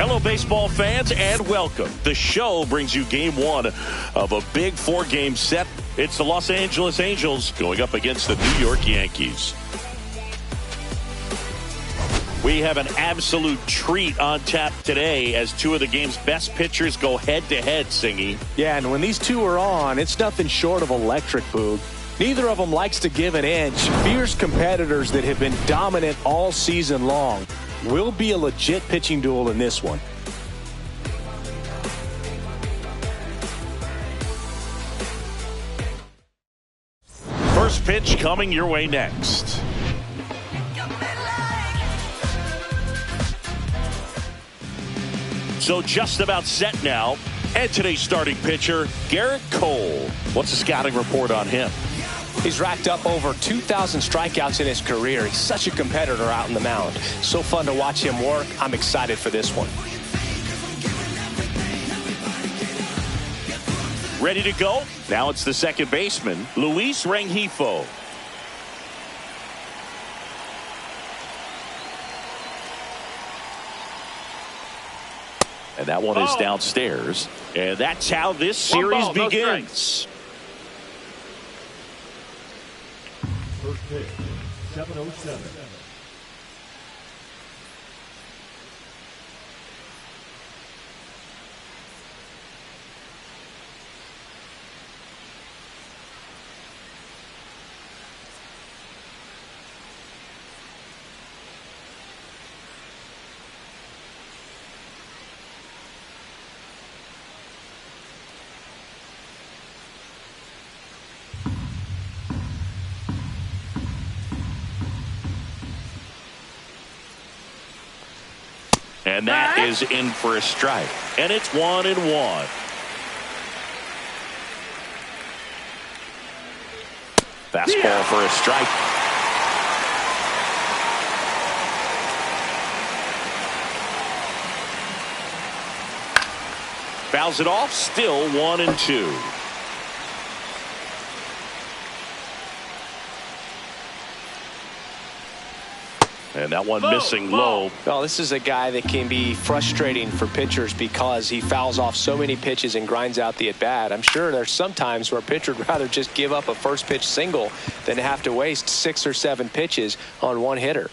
Hello, baseball fans, and welcome. The show brings you game one of a big four-game set. It's the Los Angeles Angels going up against the New York Yankees. We have an absolute treat on tap today as two of the game's best pitchers go head-to-head, Singy. Yeah, and when these two are on, it's nothing short of electric, Boog. Neither of them likes to give an inch. Fierce competitors that have been dominant all season long. Will be a legit pitching duel in this one. First pitch coming your way next. So just about set now. And today's starting pitcher, Garrett Cole. What's the scouting report on him? He's racked up over 2,000 strikeouts in his career. He's such a competitor out in the mound. So fun to watch him work. I'm excited for this one. Ready to go? Now it's the second baseman, Luis Rengifo. And that one is downstairs. And that's how this series begins. First pitch, 7:07. And that is in for a strike. And it's 1-1. Fastball for a strike. Fouls it off. Still 1-2. And that one missing low. Well, this is a guy that can be frustrating for pitchers because he fouls off so many pitches and grinds out the at-bat. I'm sure there's some times where a pitcher would rather just give up a first pitch single than have to waste 6 or 7 pitches on one hitter.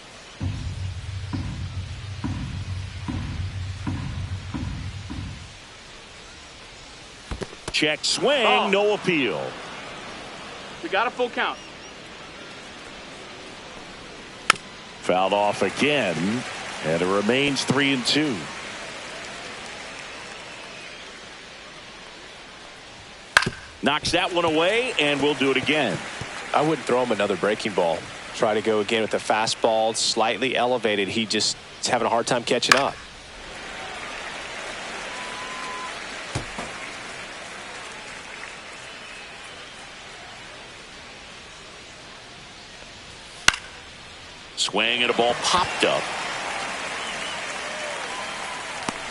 Check swing, no appeal. We got a full count. Fouled off again, and it remains 3-2. Knocks that one away, and we'll do it again. I wouldn't throw him another breaking ball. Try to go again with the fastball, slightly elevated. He just is having a hard time catching up. Swing and a ball popped up.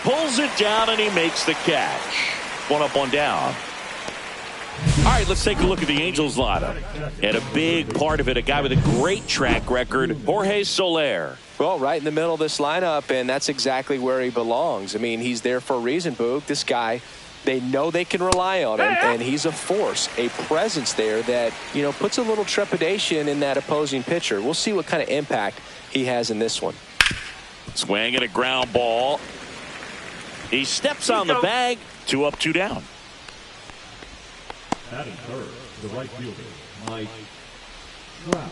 Pulls it down and he makes the catch. One up, one down. All right, let's take a look at the Angels lineup. And a big part of it, a guy with a great track record, Jorge Soler. Well, right in the middle of this lineup, and that's exactly where he belongs. I mean, he's there for a reason, Boog. This guy, they know they can rely on him, and he's a force, a presence there that, you know, puts a little trepidation in that opposing pitcher. We'll see what kind of impact he has in this one. Swing and a ground ball. He steps on the bag. 2 up, 2 down. Batting third, the right fielder, Mike Trout.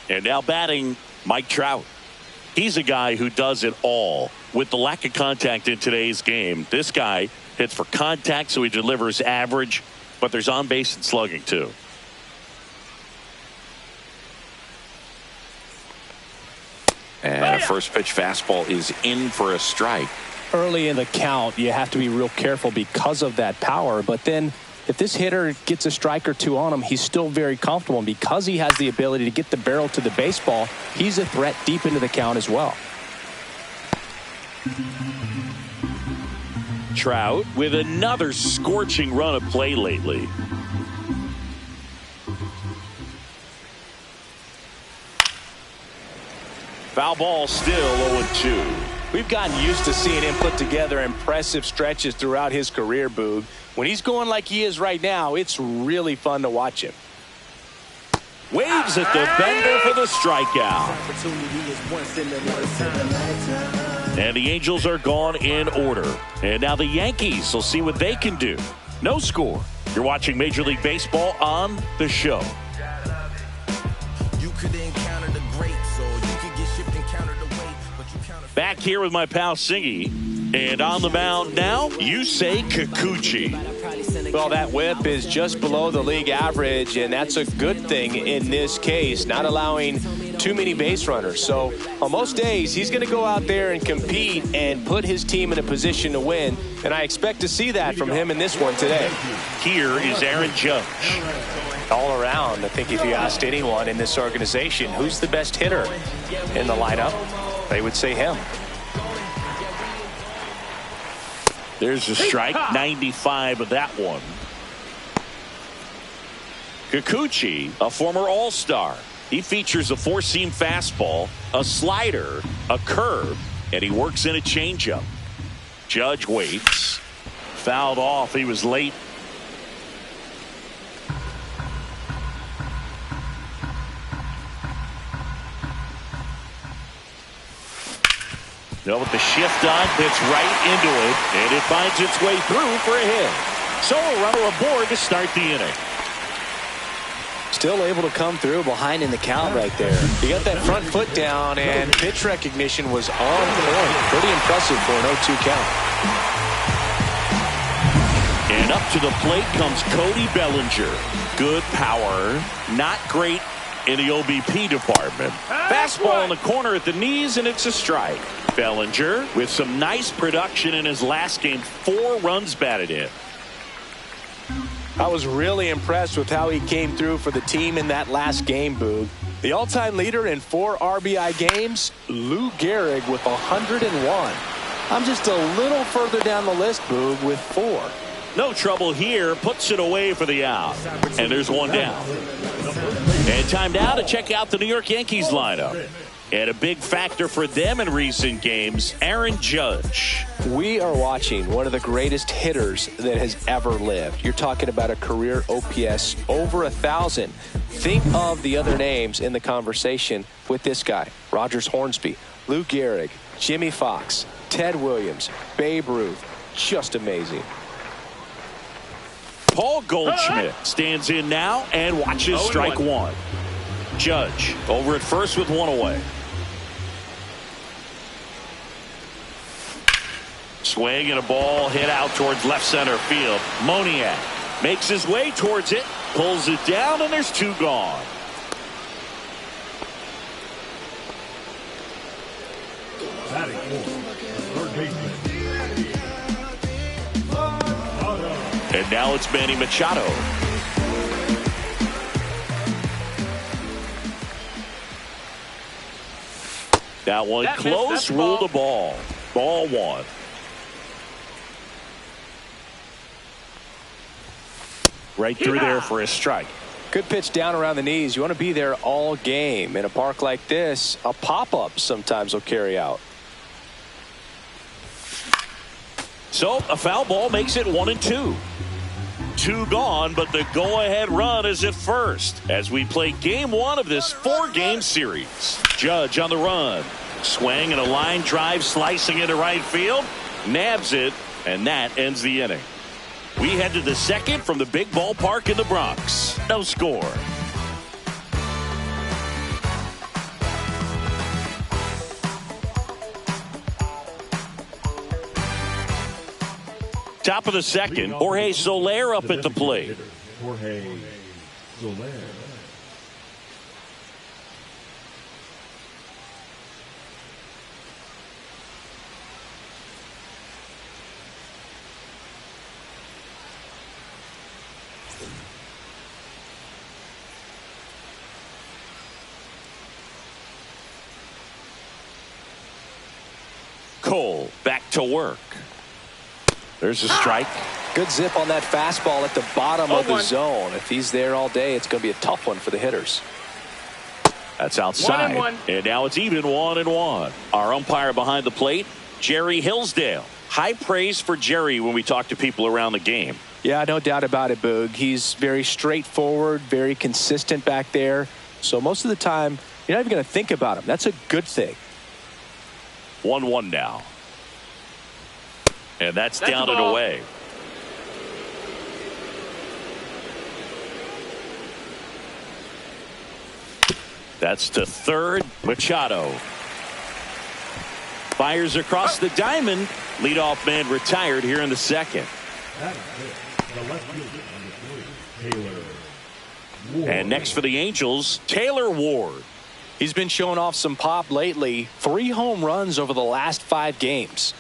And now batting, Mike Trout. He's a guy who does it all. With the lack of contact in today's game, this guy hits for contact, so he delivers average, but there's on base and slugging too. And a first pitch fastball is in for a strike. Early in the count, you have to be real careful because of that power, but then if this hitter gets a strike or two on him, he's still very comfortable, and because he has the ability to get the barrel to the baseball, he's a threat deep into the count as well. Trout with another scorching run of play lately. Foul ball, still 0-2. We've gotten used to seeing him put together impressive stretches throughout his career, Boog. When he's going like he is right now, it's really fun to watch him. Waves at the bender for the strikeout. And the Angels are gone in order. And now the Yankees will see what they can do. No score. You're watching Major League Baseball on The Show. Back here with my pal Singy. And on the mound now, Yusei Kikuchi. Well, that whip is just below the league average, and that's a good thing in this case, not allowing too many base runners. So on most days, he's going to go out there and compete and put his team in a position to win, and I expect to see that from him in this one today. Here is Aaron Judge. All around, I think if you asked anyone in this organization who's the best hitter in the lineup, they would say him. There's a strike, 95 of that one. Kikuchi, a former All-Star. He features a four-seam fastball, a slider, a curve, and he works in a changeup. Judge waits. Fouled off. He was late. No, with the shift on, hits right into it, and it finds its way through for a hit. So a runner aboard to start the inning. Still able to come through behind in the count right there. He got that front foot down, and pitch recognition was on point. Pretty impressive for an 0-2 count. And up to the plate comes Cody Bellinger. Good power, not great in the OBP department. Fastball in the corner at the knees, and it's a strike. Bellinger with some nice production in his last game. 4 runs batted in. I was really impressed with how he came through for the team in that last game, Boog. The all-time leader in 4 RBI games, Lou Gehrig with 101. I'm just a little further down the list, Boog, with 4. No trouble here. Puts it away for the out. And there's one down. And time now to check out the New York Yankees lineup. And a big factor for them in recent games, Aaron Judge. We are watching one of the greatest hitters that has ever lived. You're talking about a career OPS over 1,000. Think of the other names in the conversation with this guy. Rogers Hornsby, Lou Gehrig, Jimmy Fox, Ted Williams, Babe Ruth. Just amazing. Paul Goldschmidt stands in now and watches strike one. Judge over at first with one away. Swing and a ball hit out towards left center field. Moniak makes his way towards it, pulls it down, and there's 2 gone. Batting third baseman. And now it's Manny Machado. That one close, ruled a ball. Ball 1. Right through there for a strike. Good pitch down around the knees. You want to be there all game. In a park like this, a pop-up sometimes will carry out. So a foul ball makes it 1-2. 2 gone, but the go-ahead run is at first as we play game 1 of this 4-game series. Judge on the run. Swing and a line drive slicing into right field. Nabs it, and that ends the inning. We head to the second from the big ballpark in the Bronx. No score. Top of the second, Jorge Soler up at the plate. Jorge Soler. Cole back to work. There's a strike. Good zip on that fastball at the bottom of the zone. If he's there all day, it's going to be a tough one for the hitters. That's outside. 1-1. And now it's even 1-1. Our umpire behind the plate, Jerry Hillsdale. High praise for Jerry when we talk to people around the game. Yeah, no doubt about it, Boog. He's very straightforward, very consistent back there. So most of the time, you're not even going to think about him. That's a good thing. 1-1 now. And that's down and away. That's to third. Machado fires across the diamond. Leadoff man retired here in the second. And next for the Angels, Taylor Ward. He's been showing off some pop lately. 3 home runs over the last 5 games.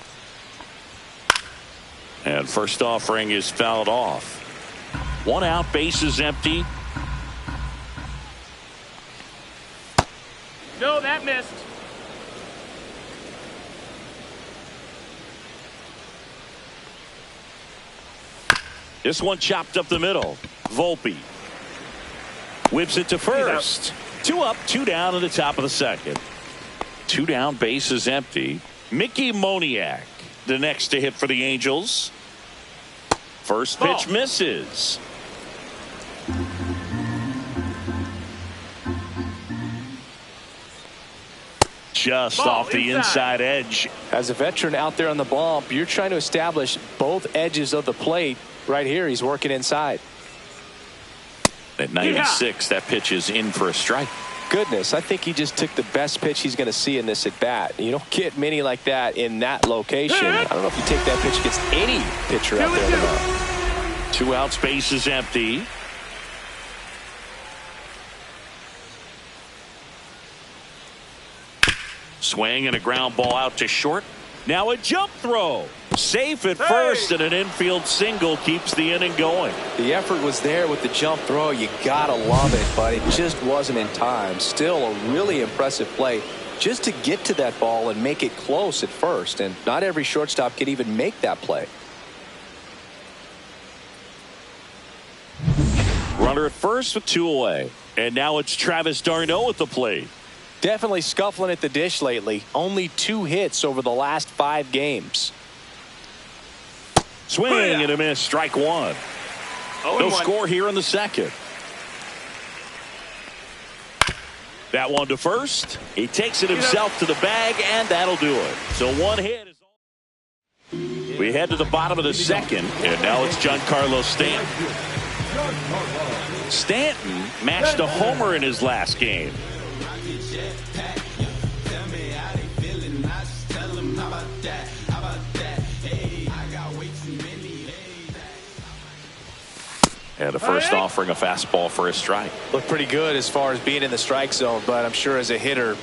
And first offering is fouled off. 1 out, bases empty. No, that missed. This one chopped up the middle. Volpe whips it to first. 2 up, 2 down in the top of the second. 2 down, bases empty. Mickey Moniak, the next to hit for the Angels. First pitch misses. Just off the inside edge. As a veteran out there on the bump, you're trying to establish both edges of the plate. Right here, he's working inside. At 96, that pitch is in for a strike. Goodness, I think he just took the best pitch he's going to see in this at bat. You don't get many like that in that location. I don't know if you take that pitch against any pitcher out there. 2 outs, bases empty. Swing and a ground ball out to short. Now a jump throw. Safe at first, and an infield single keeps the inning going. The effort was there with the jump throw. You gotta love it, but it just wasn't in time. Still a really impressive play just to get to that ball and make it close at first, and not every shortstop can even make that play. Runner at first with 2 away, and now it's Travis d'Arnaud at the plate. Definitely scuffling at the dish lately. Only 2 hits over the last 5 games. Swing and a miss, strike 1. No score here in the second. That one to first. He takes it himself to the bag, and that'll do it. So 1 hit is all. We head to the bottom of the second, and now it's Giancarlo Stanton. Stanton matched a homer in his last game. And the first offering a fastball for a strike. Looked pretty good as far as being in the strike zone, but I'm sure as a hitter,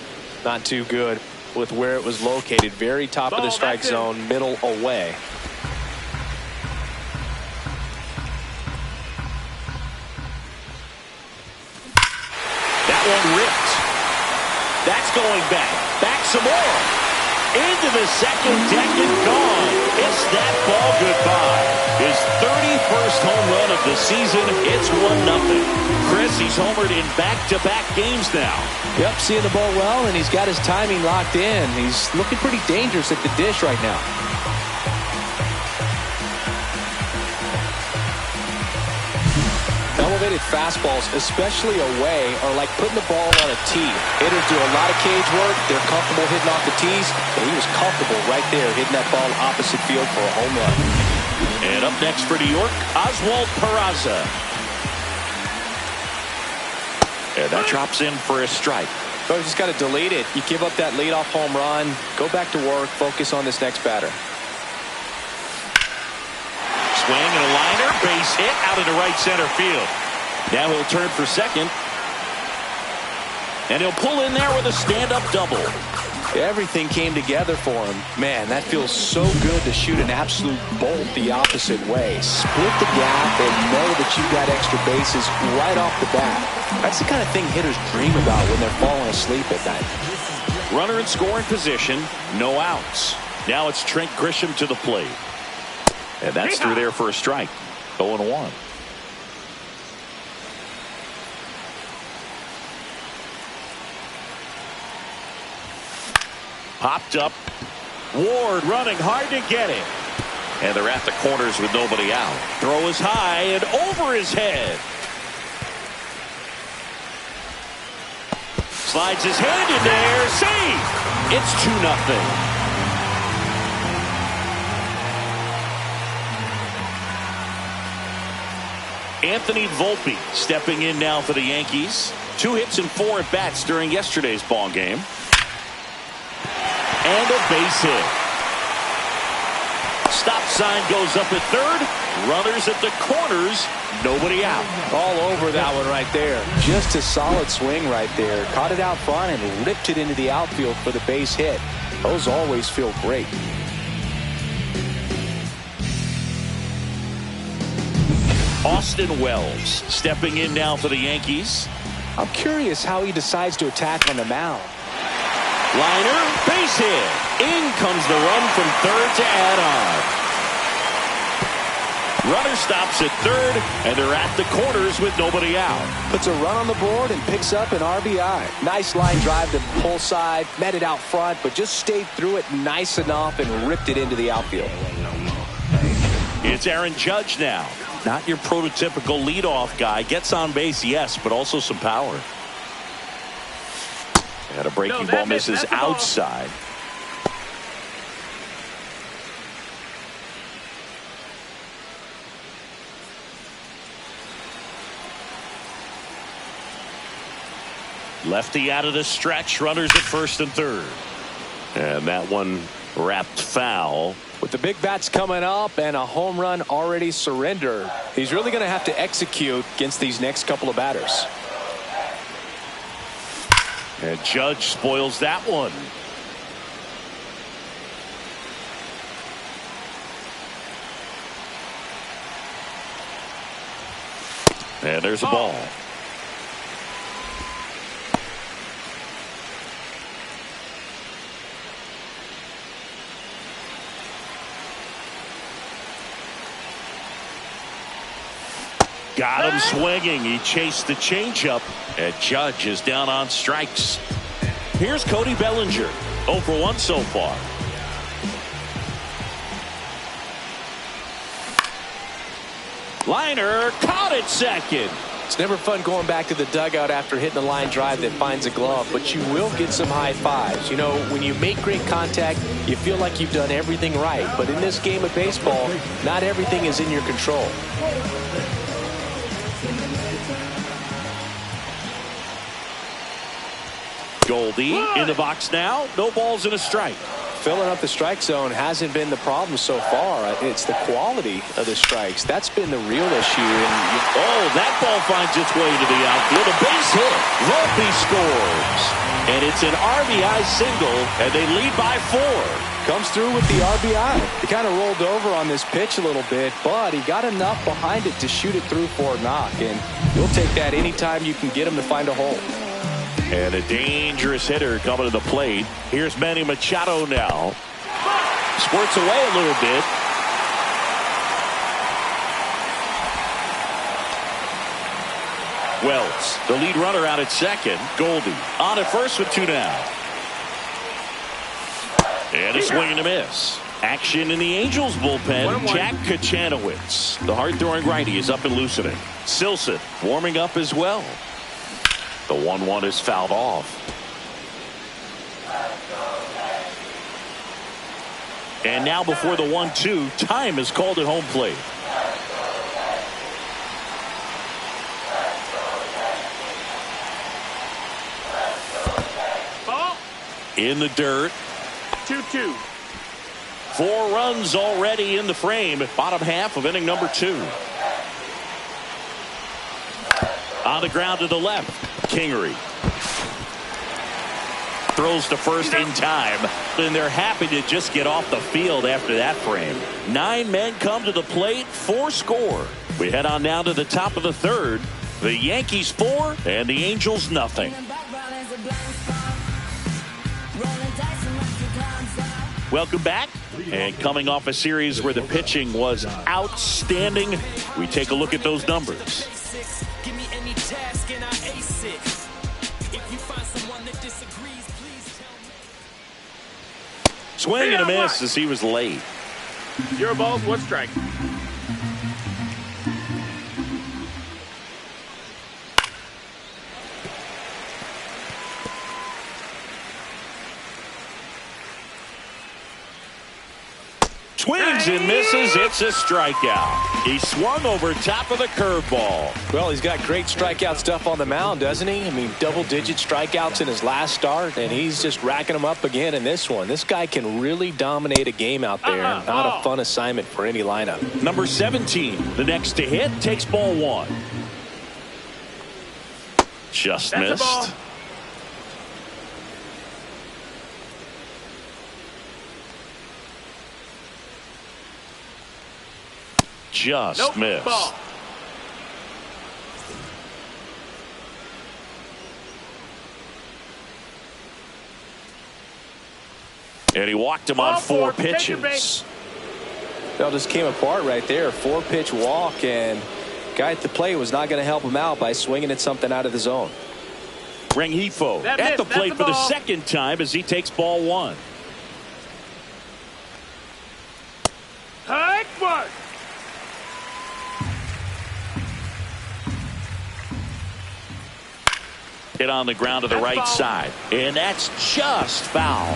not too good with where it was located. Very top of the strike zone, middle away. That one ripped. That's going back. Back some more. Into the second deck and gone. It's that ball goodbye. His 31st home run of the season. It's 1-0. Chris, he's homered in back-to-back games now. Yep, seeing the ball well, and he's got his timing locked in. He's looking pretty dangerous at the dish right now. Elevated fastballs, especially away, are like putting the ball on a tee. Hitters do a lot of cage work. They're comfortable hitting off the tees, and he was comfortable right there hitting that ball opposite field for a home run. And up next for New York, Oswald Peraza. And that drops in for a strike. So you just got to delete it. You give up that leadoff home run, go back to work, focus on this next batter. Swing and a liner, base hit out into right center field. Now he'll turn for second. And he'll pull in there with a stand-up double. Everything came together for him. Man, that feels so good to shoot an absolute bolt the opposite way. Split the gap and know that you've got extra bases right off the bat. That's the kind of thing hitters dream about when they're falling asleep at night. Runner in scoring position, no outs. Now it's Trent Grisham to the plate. And that's through there for a strike. 0-1. Popped up. Ward running hard to get it. And they're at the corners with nobody out. Throw is high and over his head. Slides his hand in there. Save. It's 2-0. Anthony Volpe stepping in now for the Yankees. 2 hits and 4 at bats during yesterday's ball game. And a base hit. Stop sign goes up at third. Runners at the corners. Nobody out. All over that one right there. Just a solid swing right there. Caught it out front and ripped it into the outfield for the base hit. Those always feel great. Austin Wells stepping in now for the Yankees. I'm curious how he decides to attack on the mound. Liner, base hit. In comes the run from third to add on. Runner stops at third, and they're at the corners with nobody out. Puts a run on the board and picks up an RBI. Nice line drive to pull side, met it out front, but just stayed through it nice enough and ripped it into the outfield. It's Aaron Judge now. Not your prototypical leadoff guy. Gets on base, yes, but also some power. And a breaking ball misses outside. Lefty out of the stretch. Runners at first and third. And that one wrapped foul. With the big bats coming up and a home run already surrendered, he's really going to have to execute against these next couple of batters. And Judge spoils that one. And there's a ball. Got him swinging. He chased the changeup. And Judge is down on strikes. Here's Cody Bellinger. 0 for 1 so far. Liner caught it second. It's never fun going back to the dugout after hitting a line drive that finds a glove, but you will get some high fives. You know, when you make great contact, you feel like you've done everything right. But in this game of baseball, not everything is in your control. Goldie in the box now. No balls and a strike. Filling up the strike zone hasn't been the problem so far. It's the quality of the strikes. That's been the real issue. Oh, that ball finds its way to the outfield. A base hit. Volpe scores. And it's an RBI single, and they lead by 4. Comes through with the RBI. He kind of rolled over on this pitch a little bit, but he got enough behind it to shoot it through for a knock. And you'll take that anytime you can get him to find a hole. And a dangerous hitter coming to the plate. Here's Manny Machado now. Squirts away a little bit. Wells, the lead runner out at second. Goldie on at first with 2 down. And a swing and a miss. Action in the Angels bullpen. Jack Kachanowicz, the hard-throwing righty, is up and loosening. Silson warming up as well. The 1-1 is fouled off. And now before the 1-2, time is called at home plate. Ball. In the dirt. 2-2. 4 runs already in the frame. Bottom half of inning number 2. On the ground to the left. Kingery throws to first in time, and they're happy to just get off the field after that frame. 9 men come to the plate, 4 score. We head on down to the top of the third. The Yankees 4 and the Angels nothing. Welcome back. And coming off a series where the pitching was outstanding, we take a look at those numbers. Swing and a miss as he was late. 0 balls, 1 strike. Swings and misses. It's a strikeout. He swung over top of the curveball. Well, he's got great strikeout stuff on the mound, doesn't he? I mean, double-digit strikeouts in his last start, and he's just racking them up again in this one. This guy can really dominate a game out there. Not a fun assignment for any lineup. Number 17, the next to hit, takes ball 1. Just That's missed. Just missed. Ball. And he walked him Ball on 4 4, take your pitches. base. That just came apart right there. 4-pitch walk, and guy at the plate was not going to help him out by swinging at something out of the zone. Rengifo That at the missed. plate That's the for the ball. second time as he takes ball 1. Hike one. Hit on the ground to the That's right foul. side. And that's just foul.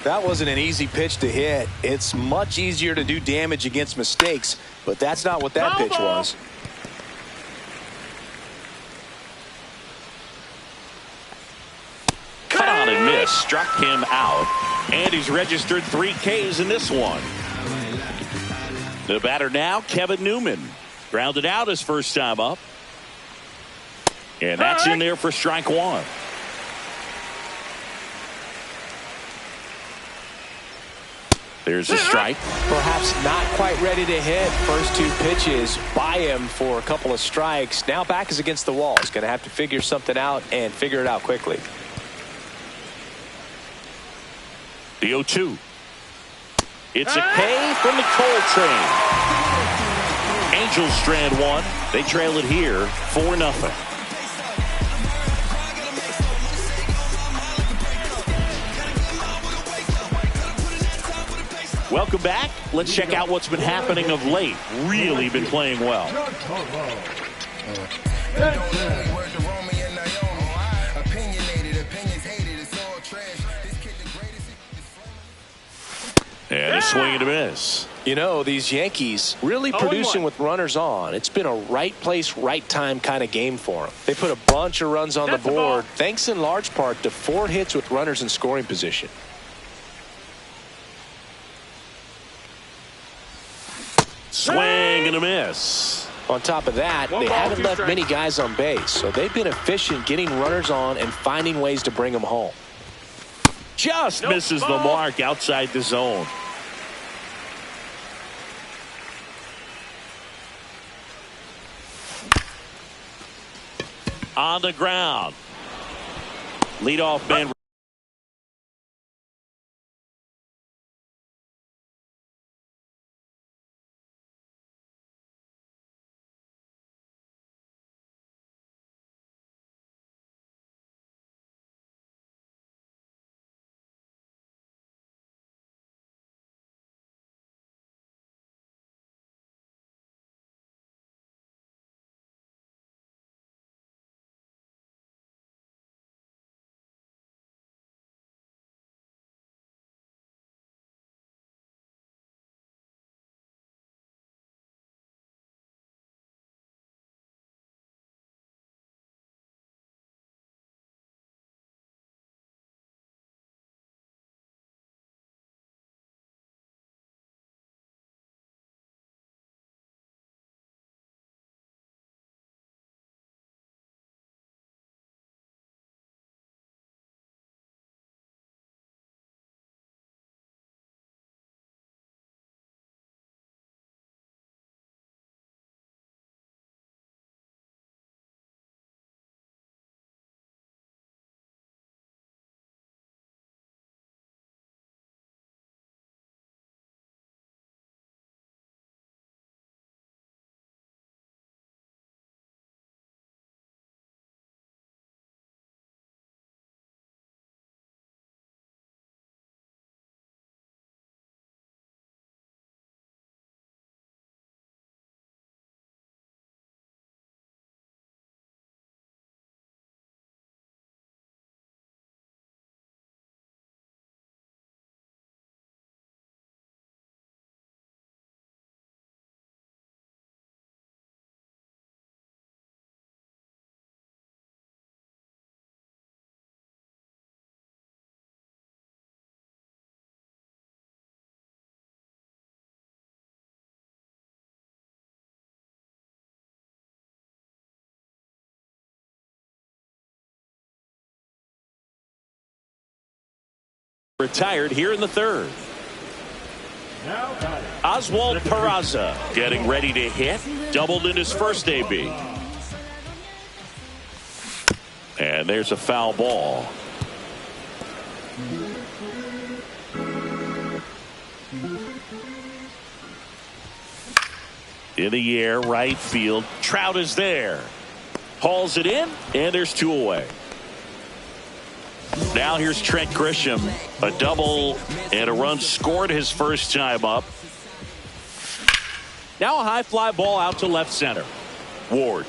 That wasn't an easy pitch to hit. It's much easier to do damage against mistakes, but that's not what that pitch was. Cut on and miss. Struck him out. And he's registered 3 Ks in this one. The batter now, Kevin Newman. Grounded out his first time up. And that's in there for strike 1. There's a strike. Perhaps not quite ready to hit. First 2 pitches by him for a couple of strikes. Now back is against the wall. He's going to have to figure something out and figure it out quickly. The 0-2. It's a K from the Coltrane. Angels strand 1. They trail it here 4-0. Welcome back. Let's check out what's been happening of late. Really been playing well. And a swing and a miss. You know, these Yankees really producing with runners on. It's been a right place, right time kind of game for them. They put a bunch of runs on the board, thanks in large part to 4 hits with runners in scoring position. Swing and a miss. On top of that, they haven't left many guys on base, so they've been efficient getting runners on and finding ways to bring them home. Just misses the mark outside the zone. On the ground. Leadoff man Retired here in the third. Now batting. Oswald Peraza getting ready to hit. Doubled in his first AB. And there's a foul ball. In the air, right field. Trout is there. Hauls it in, and there's 2 away. Now here's Trent Grisham. A double and a run scored his first time up. Now a high fly ball out to left center. Ward.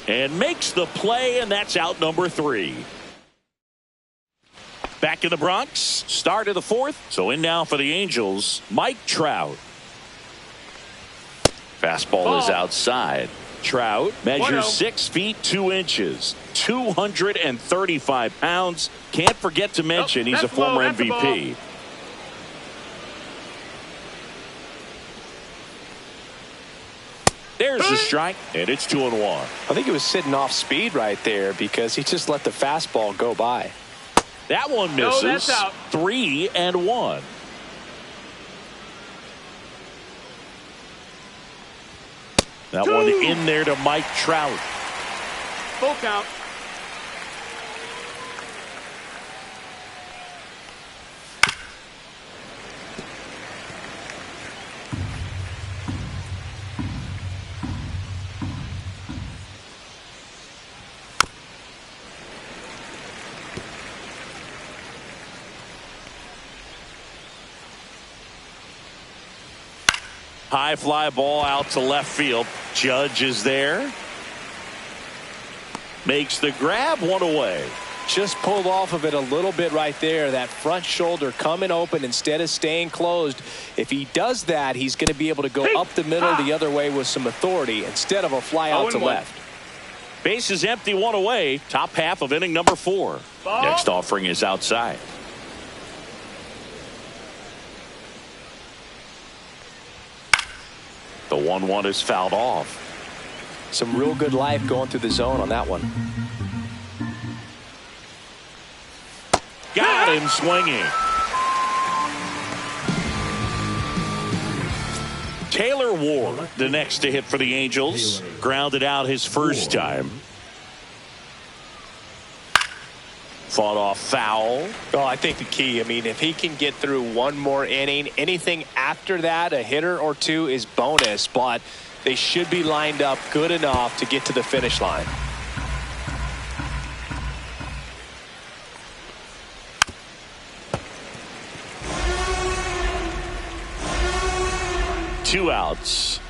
And makes the play, and that's out number 3. Back in the Bronx, start of the 4th. So in now for the Angels, Mike Trout. Fastball is outside. Trout measures 6 feet 2 inches, 235 pounds. Can't forget to mention he's a former MVP. There's the strike, and it's 2-1. I think he was sitting off speed right there because he just let the fastball go by. That one misses. No, that's out. 3-1. That one in there to Mike Trout. Full count. High fly ball out to left field. Judge is there. Makes the grab, 1 away. Just pulled off of it a little bit right there. That front shoulder coming open instead of staying closed. If he does that, he's going to be able to go up the middle the other way with some authority instead of a fly out to left. Base is empty, 1 away. Top half of inning number 4. Ball. Next offering is outside. The 1-1 is fouled off. Some real good life going through the zone on that one. Got him swinging. Taylor Ward, the next to hit for the Angels. Grounded out his first time. Fought off foul. Well, I think the key, I mean, if he can get through one more inning, anything after that, a hitter or 2 is bonus, but they should be lined up good enough to get to the finish line. Two outs.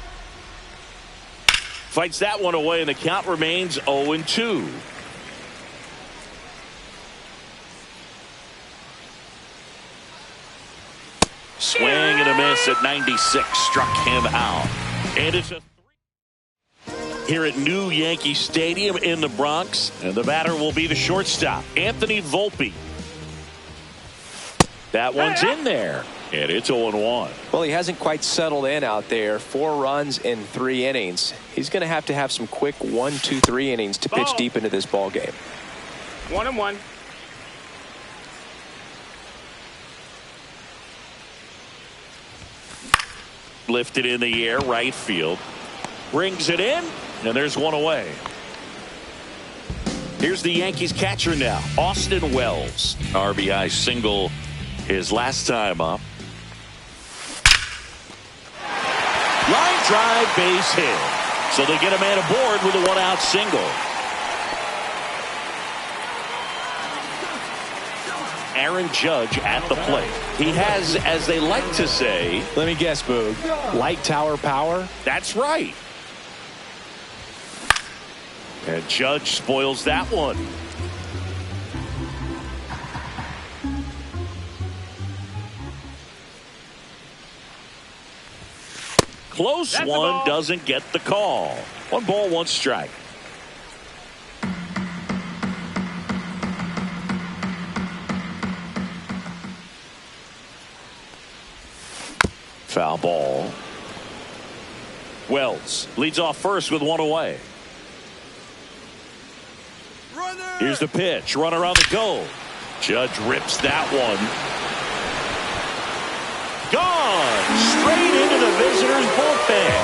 Fights that one away, and the count remains 0-2. Swing and a miss at 96. Struck him out. And it's a 3 here at new Yankee Stadium in the Bronx. And the batter will be the shortstop, Anthony Volpe. That one's in there. And it's 0-1. Well, he hasn't quite settled in out there. 4 runs in 3 innings. He's going to have some quick 1, 2, 3 innings to pitch deep into this ball game. 1-1. Lifted in the air, right field. Brings it in, and there's 1 away. Here's the Yankees catcher now, Austin Wells. RBI single his last time up. Line drive, base hit. So they get a man aboard with a 1-out single. Aaron Judge at the plate. He has, as they like to say, let me guess, Boog, light tower power? That's right. And Judge spoils that one. Close one, doesn't get the call. 1 ball, 1 strike. Foul ball. Wells leads off first with 1 away. Here's the pitch. Runner on the go. Judge rips that one. Gone. Straight into the visitors' bullpen.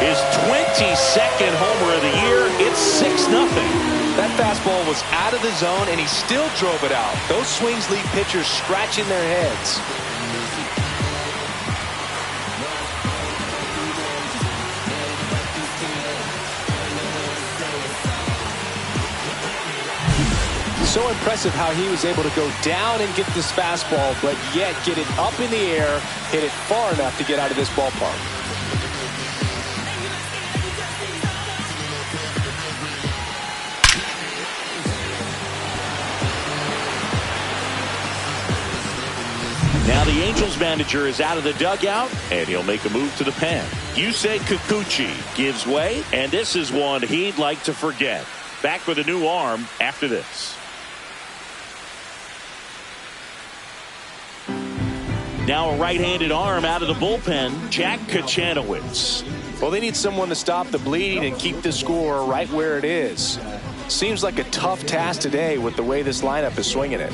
His 22nd homer of the year. It's 6-0. That fastball was out of the zone, and he still drove it out. Those swings leave pitchers scratching their heads. So impressive how he was able to go down and get this fastball, but yet get it up in the air, hit it far enough to get out of this ballpark. Now the Angels manager is out of the dugout, and he'll make a move to the pen. Yusei Kikuchi gives way, and this is one he'd like to forget. Back with a new arm after this. Now a right-handed arm out of the bullpen, Jack Kachanowicz. Well, they need someone to stop the bleeding and keep the score right where it is. Seems like a tough task today with the way this lineup is swinging it.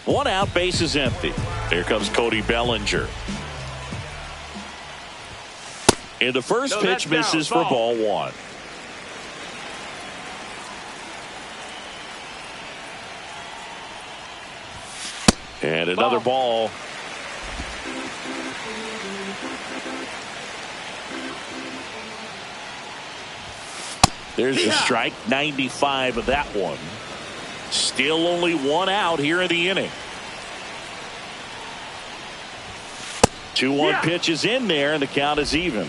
One out, base is empty. Here comes Cody Bellinger. And the first pitch misses for ball one. And another ball. There's a strike, 95 of that one. Still only one out here in the inning. 2-1 pitch is in there, and the count is even.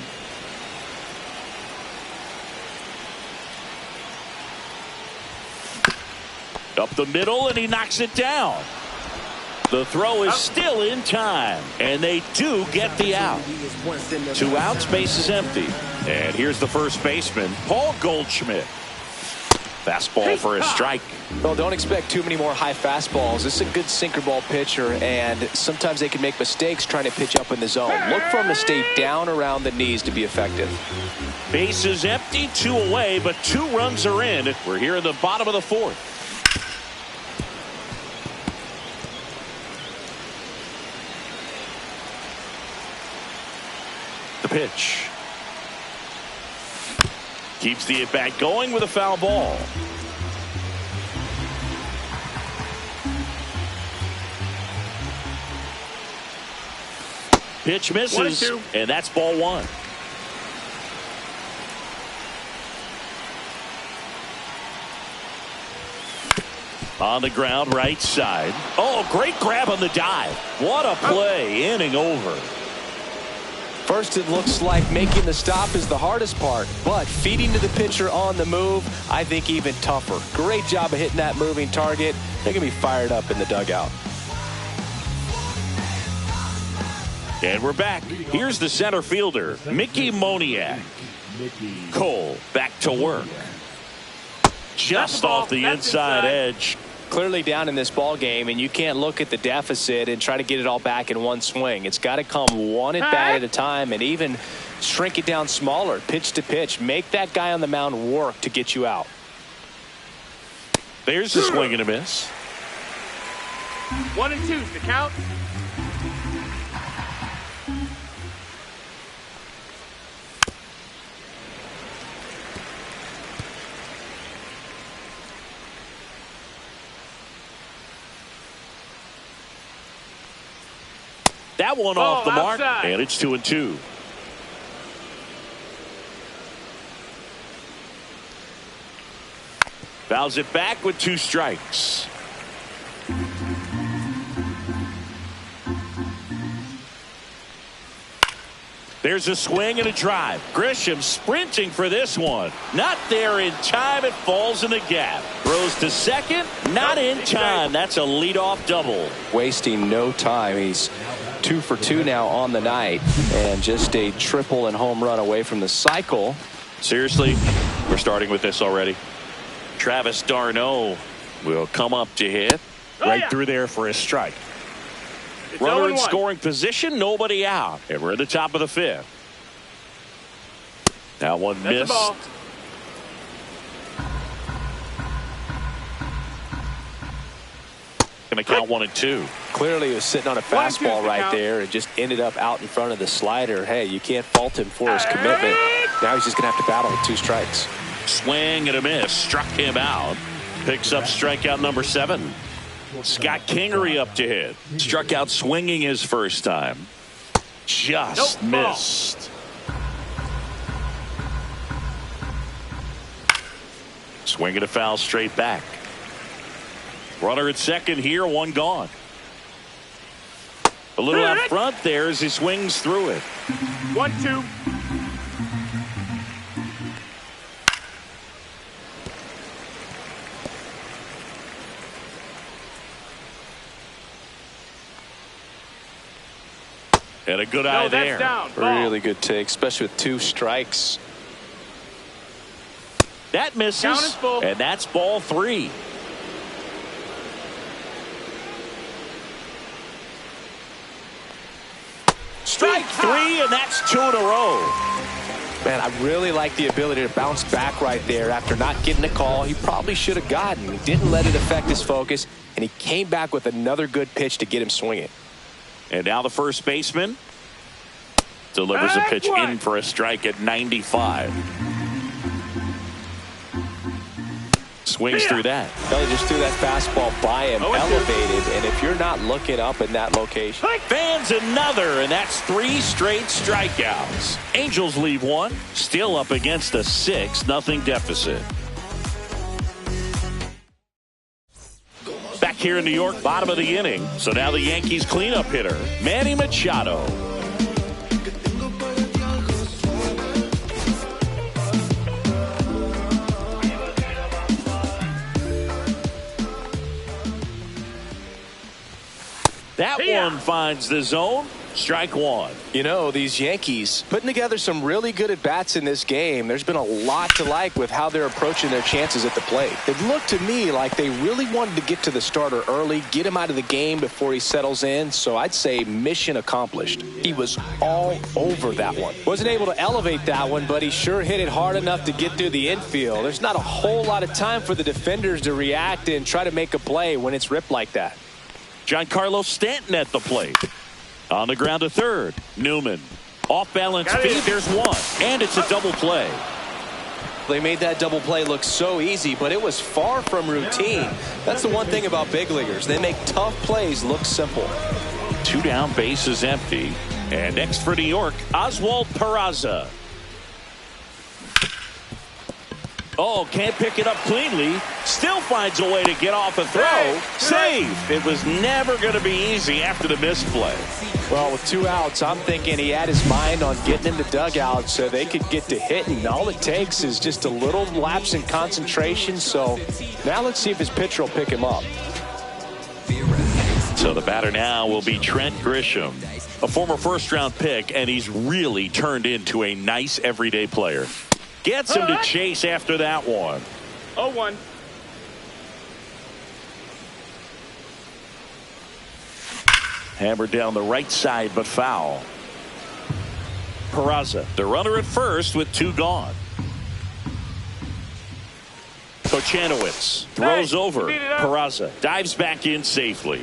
Up the middle, and he knocks it down. The throw is still in time, and they do get the out. 2 outs, base is empty. And here's the first baseman, Paul Goldschmidt. Fastball for a strike. Well, don't expect too many more high fastballs. This is a good sinker ball pitcher, and sometimes they can make mistakes trying to pitch up in the zone. Look for him to stay down around the knees to be effective. Base is empty, 2 away, but 2 runs are in. We're here in the bottom of the 4th. The pitch. Keeps the at-bat going with a foul ball. Pitch misses, and that's ball one. On the ground, right side. Oh, great grab on the dive. What a play, inning over. First, it looks like making the stop is the hardest part, but feeding to the pitcher on the move, I think even tougher. Great job of hitting that moving target. They're going to be fired up in the dugout. And we're back. Here's the center fielder, Mickey Moniak. Cole back to work. Just off the inside edge. Clearly down in this ball game, and you can't look at the deficit and try to get it all back in one swing. It's got to come one at bat at a time, and even shrink it down smaller, pitch to pitch. Make that guy on the mound work to get you out. There's a swing and a miss. 1 and 2's the count. That one off the mark, and it's 2-2. Fouls it back with 2 strikes. There's a swing and a drive. Grisham sprinting for this one. Not there in time. It falls in the gap. Throws to second. Not in time. That's a leadoff double. Wasting no time. He's 2 for 2 now on the night, and just a triple and home run away from the cycle. Seriously, we're starting with this already. Travis d'Arnaud will come up to hit right through there for a strike. Runner in scoring position, nobody out, and we're at the top of the 5th. That one missed. Going to count 1-2. Clearly he was sitting on a fastball right there and just ended up out in front of the slider. Hey, you can't fault him for his commitment. Now he's just going to have to battle with 2 strikes. Swing and a miss. Struck him out. Picks up strikeout number 7. Scott Kingery up to hit. Struck out swinging his first time. Just missed. Swing and a foul straight back. Runner at second here, 1 gone. A little out front there as he swings through it. 1-2. And a good eye there. Down. Really good take, especially with 2 strikes. That misses, and that's ball 3. Strike 3, and that's 2 in a row. Man, I really like the ability to bounce back right there after not getting a call he probably should have gotten. He didn't let it affect his focus, and he came back with another good pitch to get him swinging. And now the first baseman delivers a pitch in for a strike at 95. Swings through that. They just threw that fastball by him, elevated, and if you're not looking up in that location. Fans another, and that's 3 straight strikeouts. Angels leave 1, still up against a 6-0 deficit. Back here in New York, bottom of the inning. So now the Yankees cleanup hitter, Manny Machado. That one finds the zone. Strike 1. You know, these Yankees putting together some really good at-bats in this game. There's been a lot to like with how they're approaching their chances at the plate. It looked to me like they really wanted to get to the starter early, get him out of the game before he settles in. So I'd say mission accomplished. He was all over that one. Wasn't able to elevate that one, but he sure hit it hard enough to get through the infield. There's not a whole lot of time for the defenders to react and try to make a play when it's ripped like that. Giancarlo Stanton at the plate. On the ground to third. Newman. Off balance feed. There's 1. And it's a double play. They made that double play look so easy, but it was far from routine. That's the one thing about big leaguers. They make tough plays look simple. 2 down, base is empty. And next for New York, Oswald Peraza. Oh, can't pick it up cleanly. Still finds a way to get off a throw. Save. It was never going to be easy after the misplay. Well, with 2 outs, I'm thinking he had his mind on getting in the dugout so they could get to hitting. All it takes is just a little lapse in concentration. So now let's see if his pitcher will pick him up. So the batter now will be Trent Grisham, a former first-round pick, and he's really turned into a nice everyday player. Gets him to chase after that one. 0-1. Hammered down the right side, but foul. Peraza, the runner at first with 2 gone. Kochanowicz throws over. Peraza dives back in safely.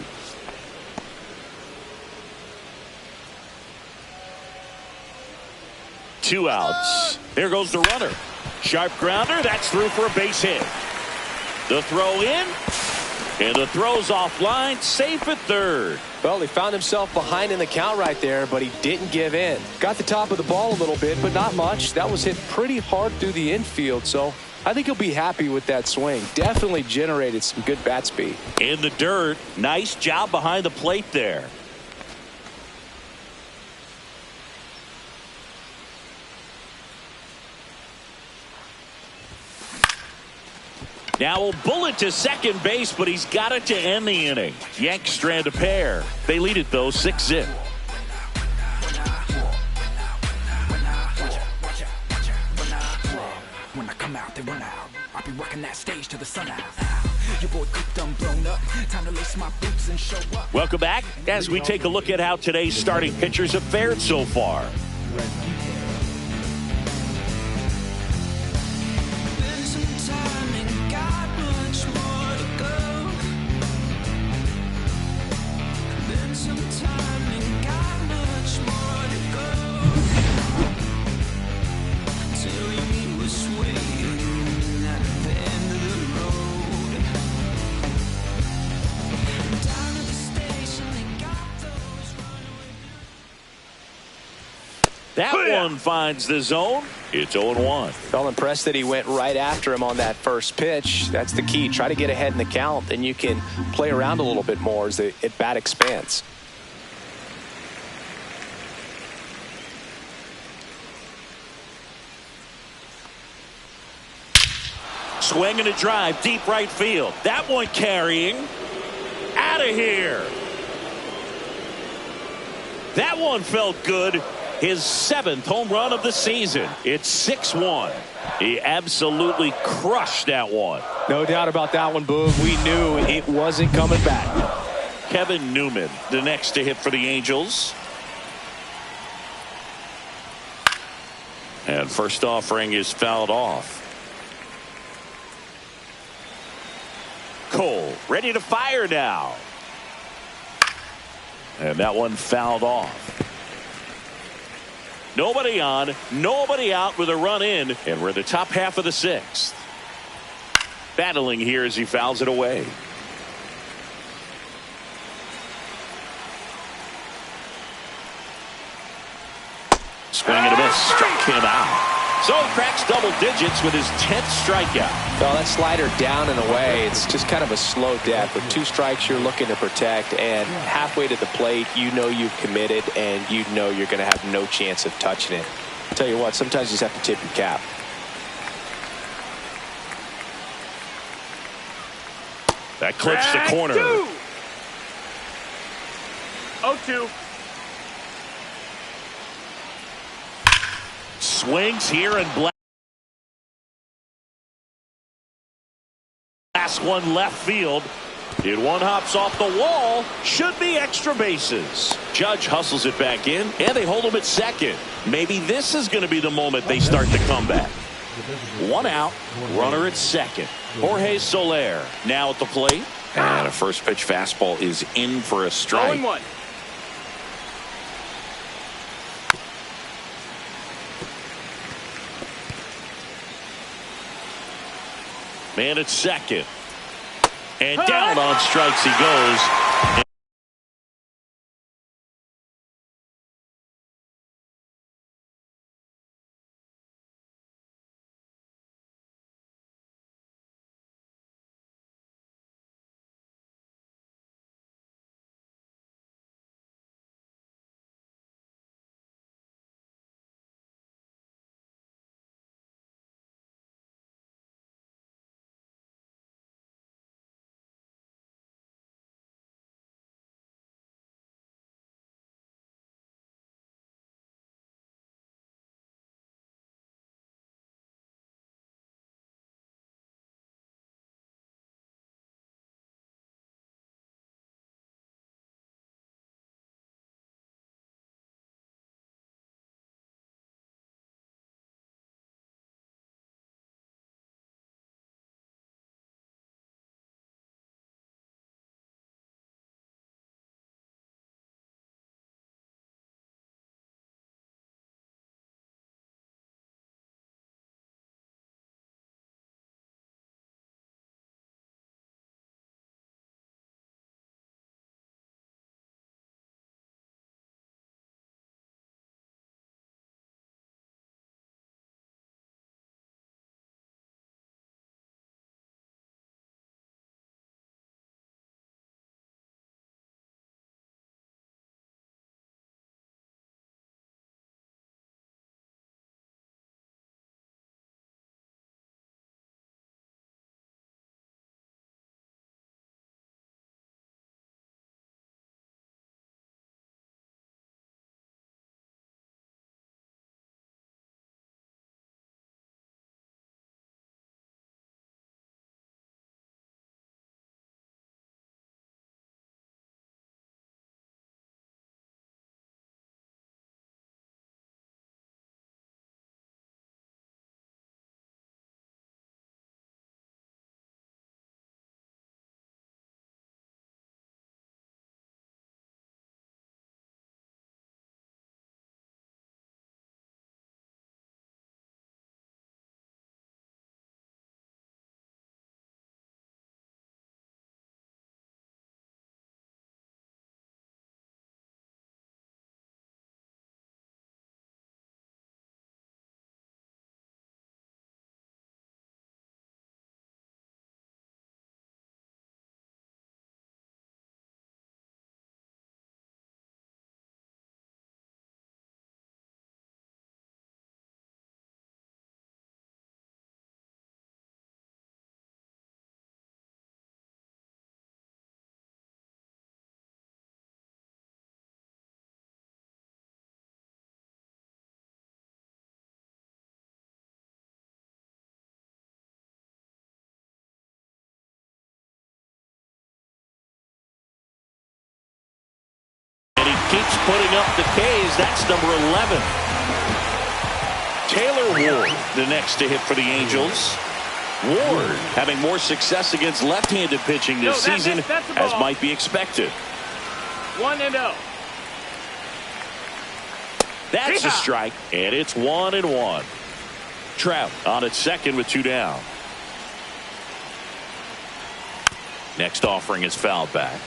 Two outs. There goes the runner. Sharp grounder. That's through for a base hit. The throw in. And the throw's offline. Safe at third. Well, he found himself behind in the count right there, but he didn't give in. Got the top of the ball a little bit, but not much. That was hit pretty hard through the infield, so I think he'll be happy with that swing. Definitely generated some good bat speed. In the dirt. Nice job behind the plate there. Now a bullet to second base, but he's got it to end the inning. Yanks strand a pair. They lead it, though, 6-0. When I come out, they run out. I'll be working that stage till the sun out. Your boy cooked, I'm blown up. Time to lace my boots and show up. Welcome back as we take a look at how today's starting pitchers have fared so far. That one finds the zone. It's 0-1. Felt impressed that he went right after him on that first pitch. That's the key. Try to get ahead in the count, then you can play around a little bit more as the at-bat expands. Swing and a drive, deep right field. That one carrying. Out of here. That one felt good. His 7th home run of the season. It's 6-1. He absolutely crushed that one. No doubt about that one, Boog. We knew it wasn't coming back. Kevin Newman, the next to hit for the Angels. And first offering is fouled off. Cole ready to fire now. And that one fouled off. Nobody on, nobody out with a run in, and we're in the top half of the 6th. Battling here as he fouls it away. Swing and a miss, struck him out. So he cracks double digits with his 10th strikeout. Well, that slider down and away, it's just kind of a slow death. With 2 strikes, you're looking to protect, and halfway to the plate, you know you've committed, and you know you're going to have no chance of touching it. I'll tell you what, sometimes you just have to tip your cap. That clips the corner. 0-2. Swings here and last one left field. It one hops off the wall. Should be extra bases. Judge hustles it back in, and they hold him at second. Maybe this is going to be the moment they start the comeback. 1 out, runner at second. Jorge Soler now at the plate. And a first pitch fastball is in for a strike. 0-1. Man at second. And down on strikes he goes. keeps putting up the Ks. That's number 11. Taylor Ward, the next to hit for the Angels. Ward having more success against left-handed pitching this season, as might be expected. 1-0. That's a strike, and it's 1-1. Trout on at second with 2 down. Next offering is fouled back.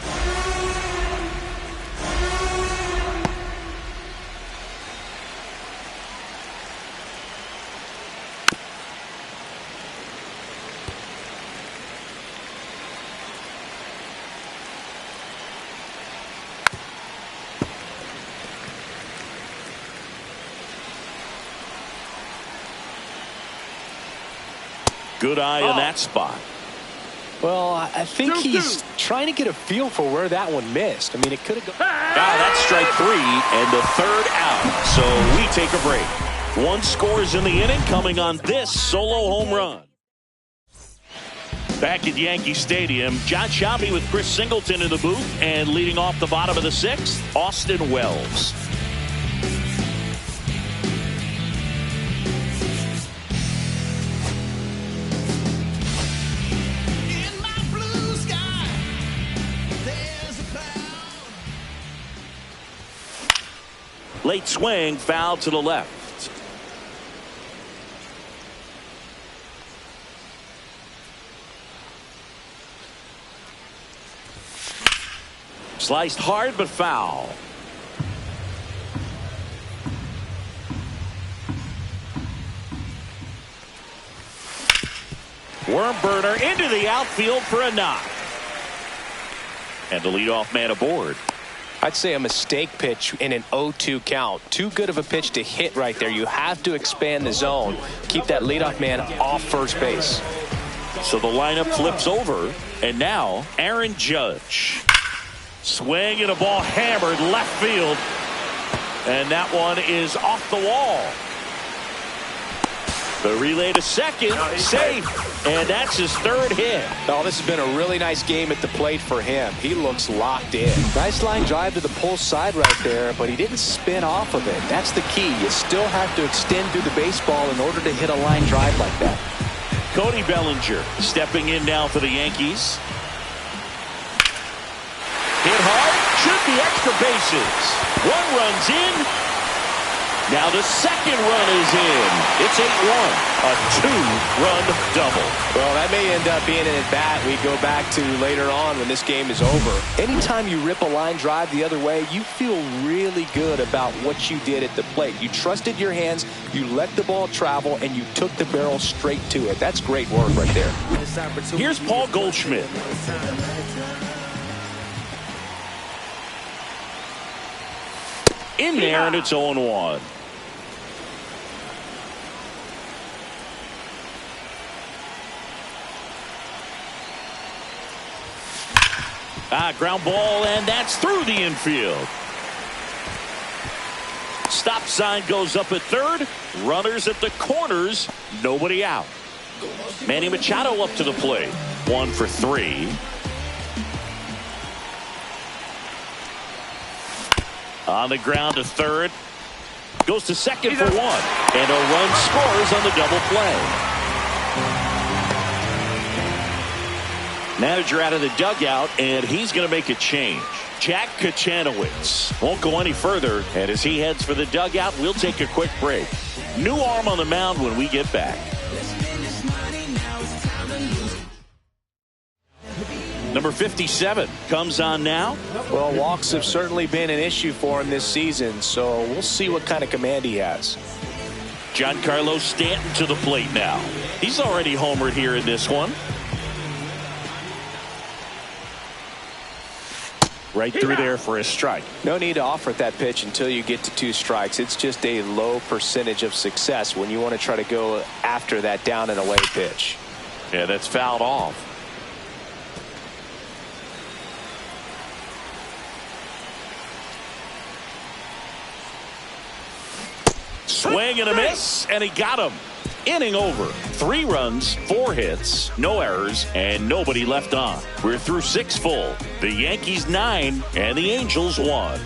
Good eye in that spot. Well, I think he's trying to get a feel for where that one missed. I mean, it could have gone. That's strike 3 and the third out. So we take a break. 1 scores in the inning coming on this solo home run. Back at Yankee Stadium, John Sciambi with Chris Singleton in the booth, and leading off the bottom of the 6th, Austin Wells. Late swing, foul to the left. Sliced hard but foul. Worm burner into the outfield for a knock. And the leadoff man aboard. I'd say a mistake pitch in an 0-2 count. Too good of a pitch to hit right there. You have to expand the zone. Keep that leadoff man off first base. So the lineup flips over, and now Aaron Judge. Swing and a ball hammered left field. And that one is off the wall. The relay to second, safe, and that's his 3rd hit. Oh, this has been a really nice game at the plate for him. He looks locked in. Nice line drive to the pull side right there, but he didn't spin off of it. That's the key. You still have to extend through the baseball in order to hit a line drive like that. Cody Bellinger stepping in now for the Yankees. Hit hard, should be extra bases. 1 run's in. Now the second run is in. It's 8-1. A 2-run double. Well, that may end up being an at-bat we go back to later on when this game is over. Anytime you rip a line drive the other way, you feel really good about what you did at the plate. You trusted your hands, you let the ball travel, and you took the barrel straight to it. That's great work right there. Here's Paul Goldschmidt. In there, and it's 0-1. Ground ball, and that's through the infield. Stop sign goes up at 3rd. Runners at the corners. Nobody out. Manny Machado up to the plate. 1 for 3. On the ground to 3rd. Goes to 2nd for 1. And a run scores on the double play. Manager out of the dugout, and he's going to make a change. Jack Kachanowicz won't go any further, and as he heads for the dugout, we'll take a quick break. New arm on the mound when we get back. Number 57 comes on now. Well, walks have certainly been an issue for him this season, so we'll see what kind of command he has. Giancarlo Stanton to the plate now. He's already homered here in this one. Right through there for a strike. No need to offer that pitch until you get to 2 strikes. It's just a low percentage of success when you want to try to go after that down and away pitch. Yeah, that's fouled off. Swing and a miss, and he got him. Inning over. 3 runs, 4 hits, no errors, and nobody left on. We're through 6 full. The Yankees 9 and the Angels 1.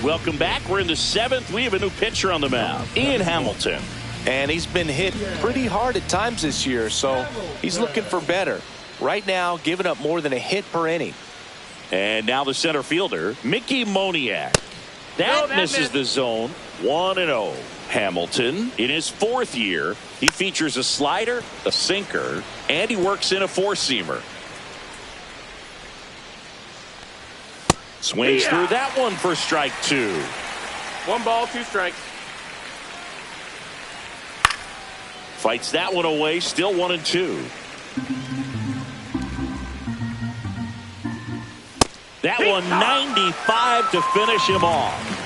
Welcome back. We're in the 7th. We have a new pitcher on the mound, Ian Hamilton. And he's been hit pretty hard at times this year, so he's looking for better. Right now, giving up more than a hit per inning. And now the center fielder, Mickey Moniak. That misses the zone. 1-0. Hamilton, in his 4th year, he features a slider, a sinker, and he works in a 4-seamer. Swings through that one for strike 2. 1 ball, 2 strikes. Fights that one away, still 1-2. That one 95 to finish him off.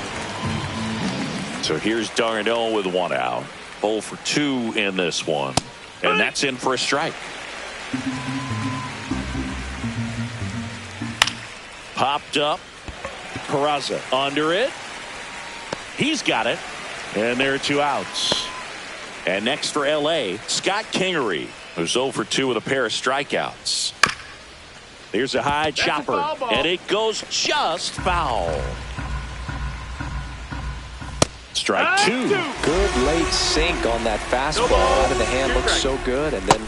So here's Darnell with 1 out. 0 for 2 in this one. And that's in for a strike. Popped up. Peraza under it. He's got it. And there are 2 outs. And next for L.A., Scott Kingery, who's 0 for 2 with a pair of strikeouts. Here's a high chopper, and it goes just foul. Strike 2. Good late sink on that fastball. Out of the hand, looks so good, and then...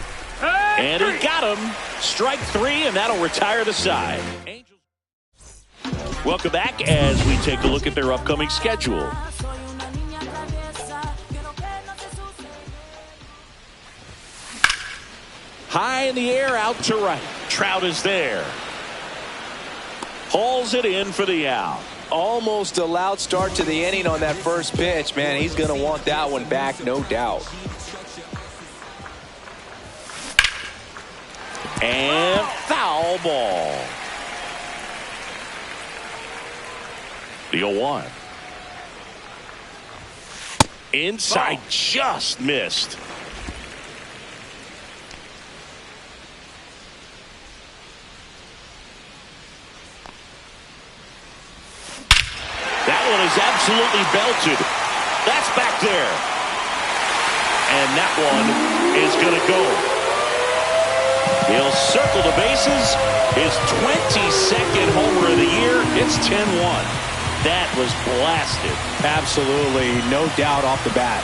And he got him. Strike 3, and that'll retire the side. Welcome back as we take a look at their upcoming schedule. High in the air, out to right. Trout is there. Hauls it in for the out. Almost a loud start to the inning on that first pitch. Man, he's going to want that one back, no doubt. And foul ball. The 0-1. Inside, just missed. That one is absolutely belted. That's back there. And that one is going to go. He'll circle the bases. His 22nd homer of the year. It's 10-1. That was blasted. Absolutely, no doubt off the bat.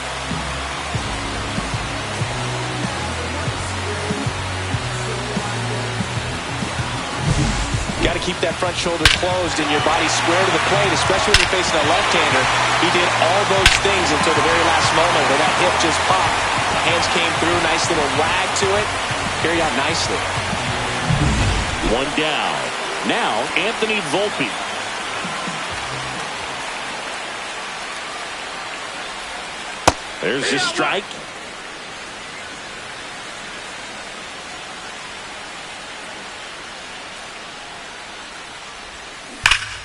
Got to keep that front shoulder closed and your body square to the plate, especially when you're facing a left-hander. He did all those things until the very last moment where that hip just popped. Hands came through, nice little wag to it. Carried out nicely. 1 down. Now, Anthony Volpe. There's the strike.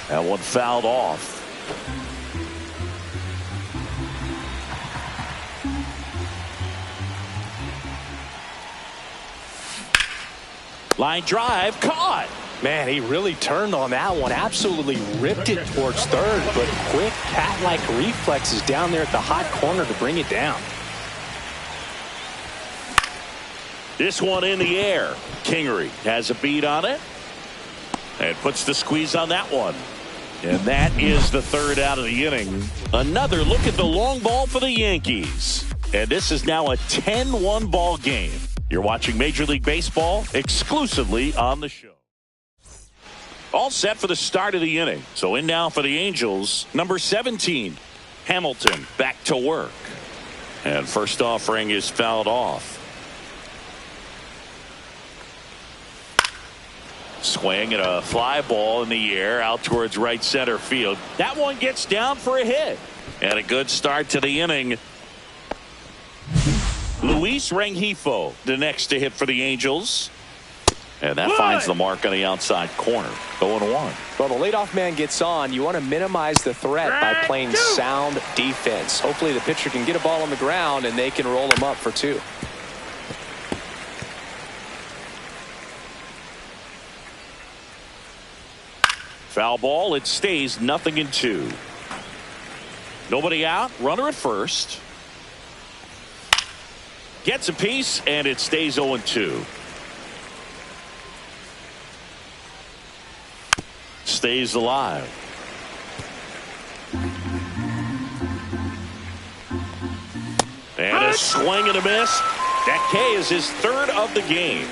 That one fouled off. Line drive, caught. Man, he really turned on that one. Absolutely ripped it towards third, but quick cat-like reflexes down there at the hot corner to bring it down. This one in the air. Kingery has a beat on it and puts the squeeze on that one. And that is the 3rd out of the inning. Another look at the long ball for the Yankees. And this is now a 10-1 ball game. You're watching Major League Baseball exclusively on the show. All set for the start of the inning. So in now for the Angels, number 17, Hamilton, back to work. And first offering is fouled off. Swing and a fly ball in the air out towards right center field. That one gets down for a hit. And a good start to the inning. Luis Rengifo, the next to hit for the Angels. And that finds the mark on the outside corner. 0-1. Well, the leadoff man gets on. You want to minimize the threat by playing sound defense. Hopefully the pitcher can get a ball on the ground and they can roll him up for 2. Foul ball. It stays 0-2. Nobody out. Runner at first. Gets a piece and it stays 0-2. Stays alive. And a swing and a miss. That K is his third of the game.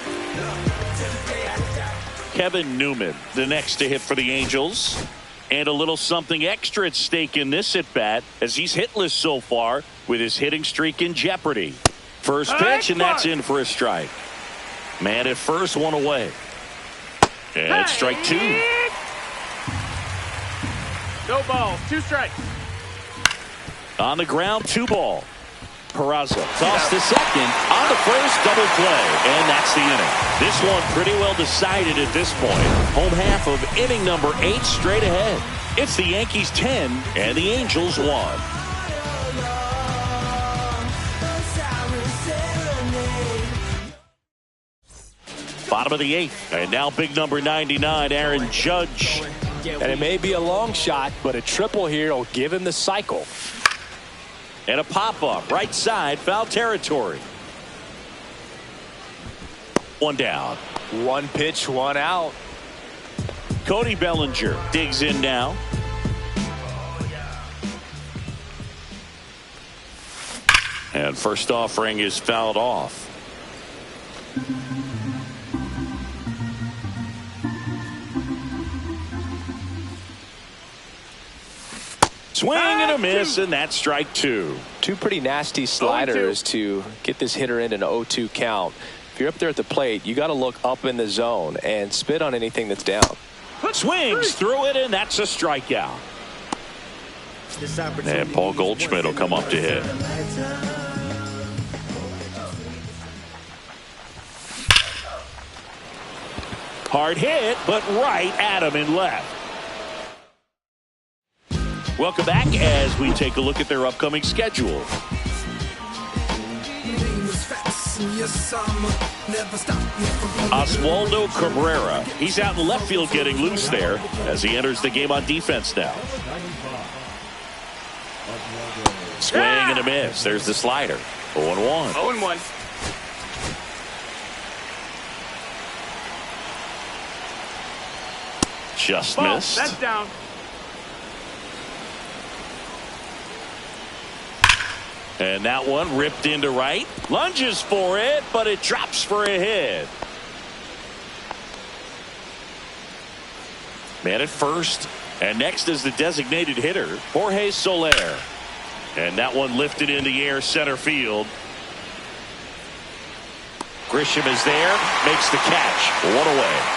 Kevin Newman, the next to hit for the Angels. And a little something extra at stake in this at-bat as he's hitless so far with his hitting streak in jeopardy. First pitch, and that's in for a strike. Man at first, one away. And it's strike two. No balls, 2 strikes. On the ground, 2 ball. Peraza tossed to second on the first, double play, and that's the inning. This one pretty well decided at this point. Home half of inning number 8 straight ahead. It's the Yankees 10 and the Angels 1. Bottom of the 8th, and now big number 99, Aaron Judge. And it may be a long shot, but a triple here will give him the cycle. And a pop-up, right side, foul territory. One down. 1 pitch, 1 out. Cody Bellinger digs in now. And first offering is fouled off. Swing and a miss, and that's strike 2. 2 pretty nasty sliders to get this hitter in an 0-2 count. If you're up there at the plate, you got to look up in the zone and spit on anything that's down. Swings through it, and that's a strikeout. And Paul Goldschmidt will come up to hit. Hard hit, but right at him and left. Welcome back as we take a look at their upcoming schedule. Oswaldo Cabrera, he's out in left field getting loose there as he enters the game on defense now. Swing and a miss. There's the slider. 0-1. 0-1. Just Ball. missed. That's down. And that one ripped into right. Lunges for it, but it drops for a hit. Man at first. And next is the designated hitter, Jorge Soler. And that one lifted in the air center field. Grisham is there, makes the catch. 1 away.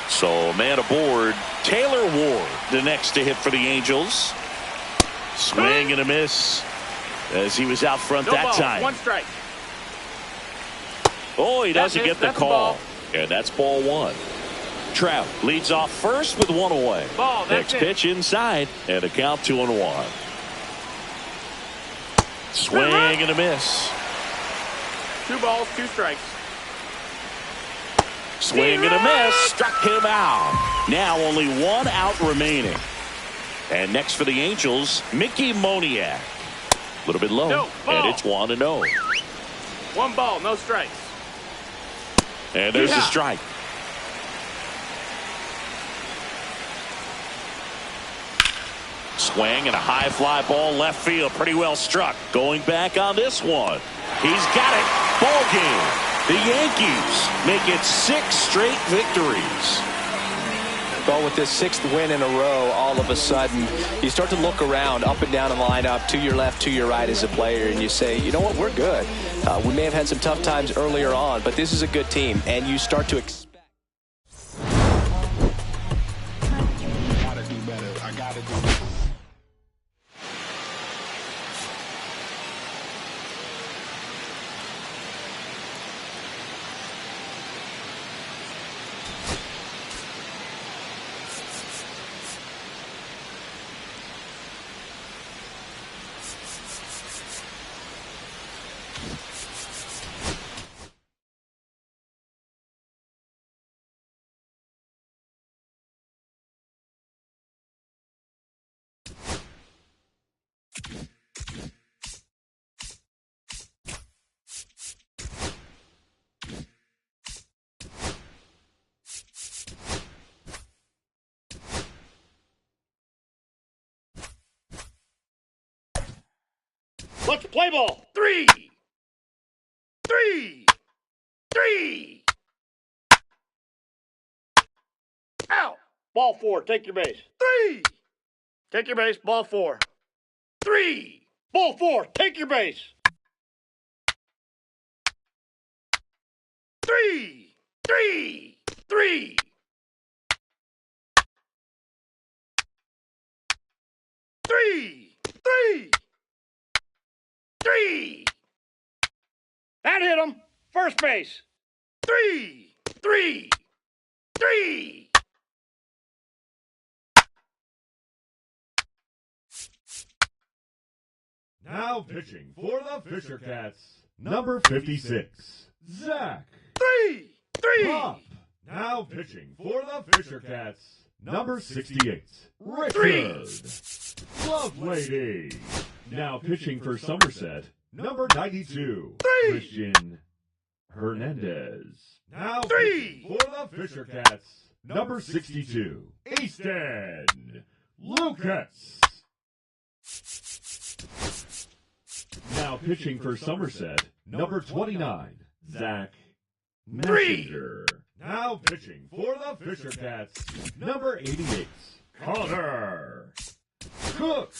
So man aboard, Taylor Ward, the next to hit for the Angels. Swing and a miss as he was out front that time. 1 strike. Oh, he doesn't get the that's call. ball. And that's ball 1. Trout leads off first with 1 away. Ball, Next pitch inside and a count 2-1. Swing and a miss. 2 balls, 2 strikes. Swing and a miss. Struck him out. Now only 1 out remaining. And next for the Angels, Mickey Moniak. A little bit low. No, ball. And it's 1-0. 1 ball, no strikes. And there's the strike. Swing and a high fly ball left field. Pretty well struck. Going back on this one. He's got it. Ball game. The Yankees make it 6 straight victories. Well, with this 6th win in a row, all of a sudden, you start to look around up and down the lineup, to your left, to your right as a player, and you say, you know what, we're good. We may have had some tough times earlier on, but this is a good team, and you start to expect. I gotta do better. Let's play ball. 3. 3. 3. Out. Ball 4. Take your base. 3. Take your base. Ball 4. 3. Ball 4. Take your base. 3. 3. 3. 3. 3. 3. That hit him. First base. 3. 3. 3. Now pitching for the Fisher Cats, number 56, Zach. 3. 3. Pop. Now pitching for the Fisher Cats, number 68, Richard. Love Lady. Now pitching for Somerset, number 92, Christian Hernandez. Now pitching for the Fisher Cats, number 62, Easton Lucas. Now pitching for Somerset, number 29, Zach Messenger. Now pitching for the Fisher Cats, number 88, Connor Cook.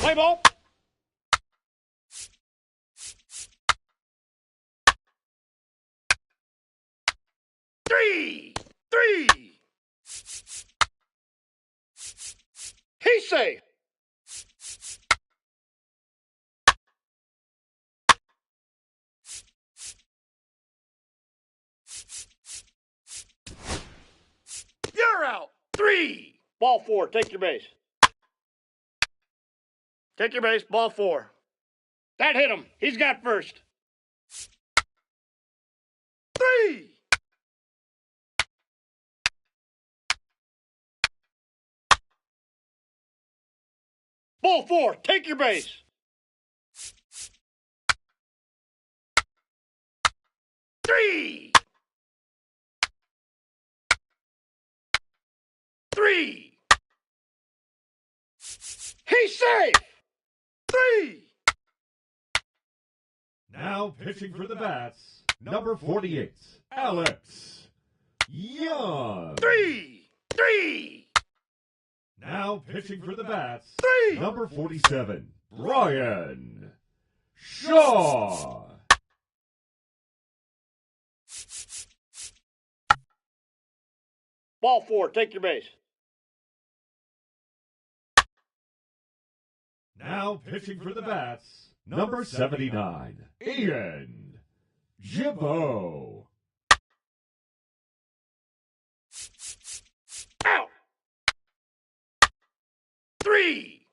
Play ball. 3. 3. He's safe. You're out. 3. Ball 4. Take your base. Take your base. Ball 4. That hit him. He's got first. 3. Ball 4. Take your base. 3. 3. He's safe. 3. Now pitching for the Bats, number 48, Alex Young. 3. 3. Now pitching for the Bats, 3. number 47, Brian Shaw. Ball 4. Take your base. Now pitching for the Bats, number 79, Ian Gibbo. Out. 3.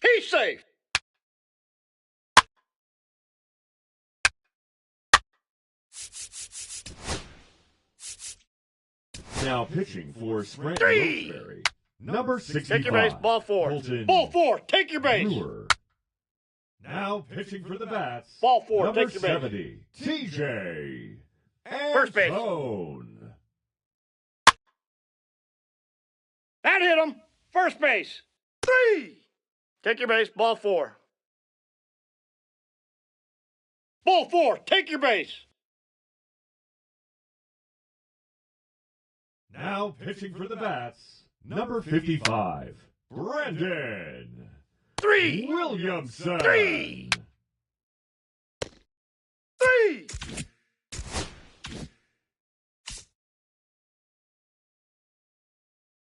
He's safe. Now pitching for Scranton 3. Roseberry, number 65, Take your base. Ball 4. Colton Ball 4. Take your base. Brewer. Now pitching for the Bats, Ball 4. number Take your base. 70, TJ First base. Antone. That hit him. First base. 3. Take your base. Ball 4. Ball 4. Take your base. Now pitching for the Bats, number 55, Brendan 3. Williamson. 3. 3.